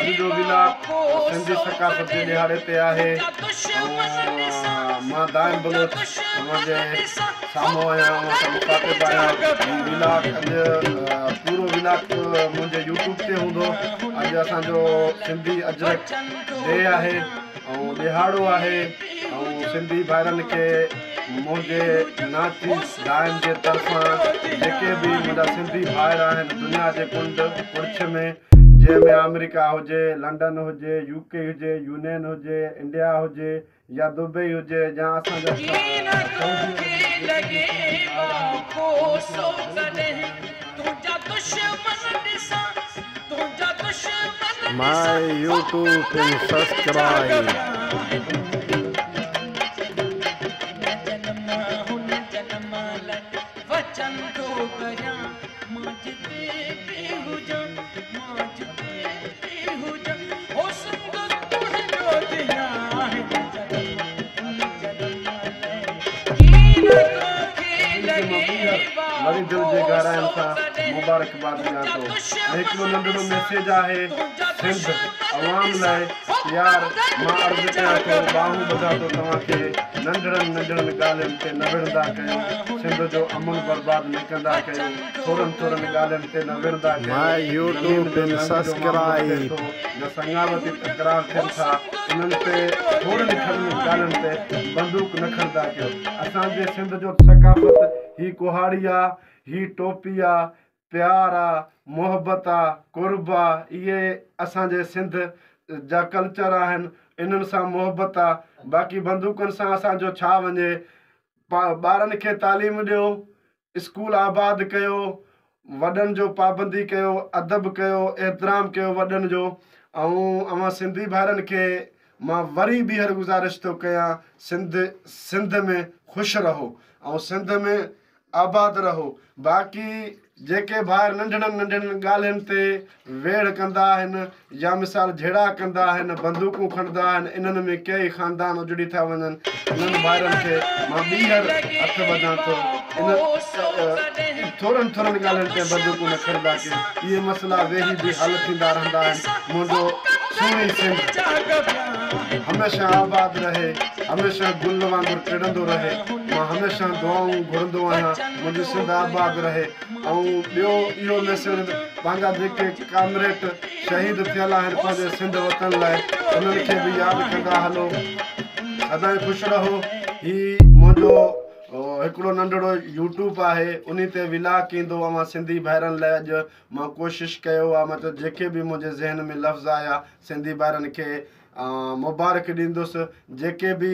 अॼु जो विलाप सिंधी सकाफ़त जे ॾिहाड़े ते आहे। मां दाइम बलोच मुंहिंजे साम्हूं आहियां, मुखातिब आहियां। विलाप अॼु पूरो विलाप मुंहिंजे यूट्यूब ते हूंदो। अॼु असांजो सिंधी अजरक डे आहे ऐं ॾिहाड़ो आहे ऐं सिंधी भाइरनि खे मुंहिंजे नातीस दाइम जे तरफ़ां जेके बि मुंहिंजा सिंधी भाइर आहिनि दुनिया जे कुंड पुरछ में, जंहिंमें अमेरिका हुजे, लंडन हुजे, यूके हुजे, यूनियन हुजे, इंडिया हुजे या दुबई हुजे या असांजा My YouTube and subscribe. वरी दिल जे गाराइण सां मुबारकबाद ॾियां थो। हिकिड़ो नंढड़ो मैसेज आहे सिंध अवाम लाइ। यार मां अर्ज़ु कयां थो, बाहूं ॿुधां थो तव्हांखे, नंढड़नि ॻाल्हियुनि ते न विढ़ंदा कयो, सिंध जो अमन बर्बाद न कंदा कयो, थोरनि ॻाल्हियुनि ते न विढ़ंदा कयो। संगावती तकरार थियनि था उन्हनि ते, थोरनि ॻाल्हियुनि ते बंदूक न खणंदा कयो। असांजे सिंध जो सकाफ़त ही कुहाड़ी आहे, ही टोपी आहे, प्यार आहे, मोहबत आहे, कुर्ब आहे। इहे असांजे सिंध जा कल्चर आहिनि, इन्हनि सां मोहबत आहे। बाक़ी बंदूकनि सां असांजो छा वञे। ॿारनि खे तालीम ॾियो, स्कूल आबाद कयो, वॾनि जो पाबंदी कयो, अदब कयो, एतिराम कयो वॾनि जो। ऐं सिंधी भाइरनि खे मां वरी ॿीहर गुज़ारिश थो कयां, सिंध में ख़ुशि रहो ऐं सिंध में आबाद रहो। बाक़ी जेके भाइर नंढड़नि ॻाल्हियुनि ते वेड़ कंदा आहिनि या मिसाल झेड़ा कंदा आहिनि, बंदूकूं खणंदा आहिनि, इन्हनि में कई ख़ानदान उजड़ी था वञनि। इन्हनि भाइरनि खे मां ॿीहर हथु वधां थो, थोरनि ॻाल्हियुनि ते बंदूकूं न खणंदा कयो। इहे मसइला वेही बि हल थींदा रहंदा आहिनि। मुंहिंजो सुहिणी सिंध हमेशह आबाद रहे, हमेशह गुल वांगुरु टिड़ंदो रहे। मां हमेशह दुआऊं घुरंदो आहियां, मुंहिंजी सिंध आबाद रहे। ऐं ॿियो इहो मैसेज, पंहिंजा जेके कामरेड शहीद थियल आहिनि पंहिंजे सिंध वतन लाइ, उन्हनि खे बि यादि कंदा हलो। सदाईं ख़ुशि रहो। हीउ मुंहिंजो हिकिड़ो नंढड़ो यूट्यूब आहे, उन ते विलाक ईंदो। सिंधी भाइरनि लाइ अॼु मां कोशिशि कयो आहे, मतिलबु जेके बि मुंहिंजे ज़हन में लफ़्ज़ आया सिंधी भाइरनि खे मुबारक ॾींदुसि। जेके बि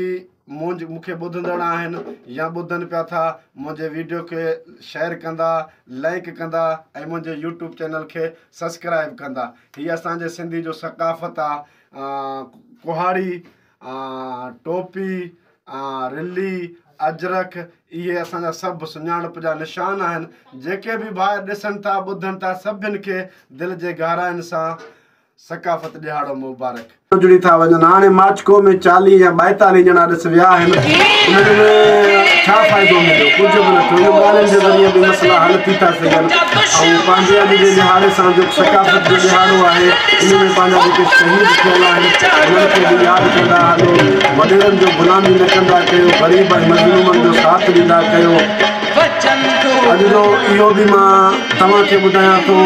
मूंखे ॿुधंदड़ आहिनि या ॿुधनि पिया था, मुंहिंजे वीडियो खे शेयर कंदा, लाइक कंदा ऐं मुंहिंजे यूट्यूब चैनल खे सब्सक्राइब कंदा। हीअ असांजे सिंधी जो सकाफ़त आहे। कुहाड़ी, टोपी, रिली, अजरक, इहे असांजा सभु सुञाणप जा निशान आहिनि। जेके बि भाइर ॾिसनि था, ॿुधनि था, सभिनि खे दिलि जे गहराइनि सां सकाफ़त ॾिहाड़ो मुबारक। जुड़ी था वञनि। हाणे माचको में 40 या 42 ॼणा ॾिस विया आहिनि। उन्हनि में छा फ़ाइदो मिलियो? कुझु बि न थियो। इहो ॻाल्हियुनि जे ज़रिए बि मसइला हल थी था सघनि। ऐं पंहिंजे अॼु जे ॾिहाड़े सां जो सकाफ़त जो ॾिहाड़ो आहे, इन में पंहिंजा जेके शहीद थियल आहिनि उन्हनि खे बि यादि कंदा हलो। वॾेरनि जो गुलामी न कंदा कयो, ग़रीब ऐं मज़लूमनि जो साथ ॾींदा कयो। अॼु जो इहो बि मां तव्हांखे ॿुधायां थो,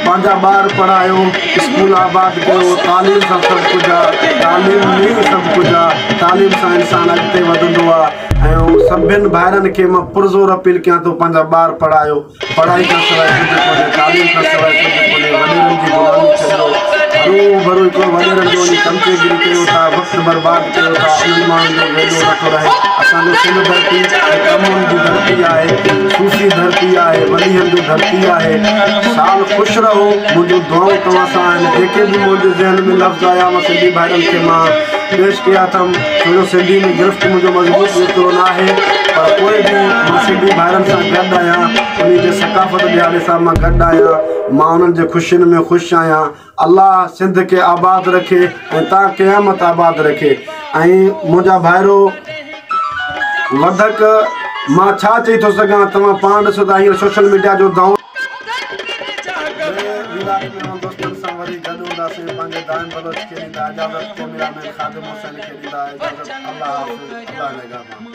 पंहिंजा ॿार पढ़ायो, स्कूल आबाद कयो। तालीम सां सभु कुझु आहे, तालीम में ई सभु कुझु आहे। तालीम सां इंसानु अॻिते वधंदो आहे। ऐं सभिनि भाइरनि खे मां पुरज़ोर अपील कयां थो, पंहिंजा ॿार पढ़ायो। पढ़ाई खां सवाइ कुझु कोन्हे, तालीम खां सवाइ कुझु कोन्हे। वॾेरनि जी गुलामी छॾो, हरू हिकिड़ो वॾेरनि जो वञी चमचेगिरी कयो था, वक़्तु बर्बादु कयो था। उन्हनि माण्हुनि जो वेलो नथो रहे। असांजो सिंध धरती अमन जी धरती आहे, सूफ़ी धरती आहे, वलीहनि जो धरती आहे। साल ख़ुशि रहो। मुंहिंजूं दुआऊं तव्हां सां आहिनि। जेके बि मुंहिंजे ज़हन में लफ़्ज़ आया, मां सिंधी भाइरनि खे मां पेश कया अथमि। छो सिंधी में गिरफ़्त मुंहिंजो मज़बूत एतिरो न आहे, पर पोइ बि मां सिंधी भाइरनि सां गॾु आहियां। उन जे सकाफ़त ॾिहाड़े सां मां गॾु आहियां। मां उन्हनि जे ख़ुशियुनि में ख़ुशि आहियां। अल्लाह सिंध खे आबाद रखे ऐं तव्हां क़यामत आबाद रखे। ऐं मुंहिंजा भाइरो, वधक मां छा चई थो सघां, तव्हां पाण ॾिसो था हींअर सोशल मीडिया जो दौर विलास में हम दोस्तन संवरी गदुदा से पंजे दान बलोच के नींदा इजाजत के मिला में खादिम हुसैन के नींदा इजाजत। अल्लाह हाफिज, अल्लाह नेगहबान।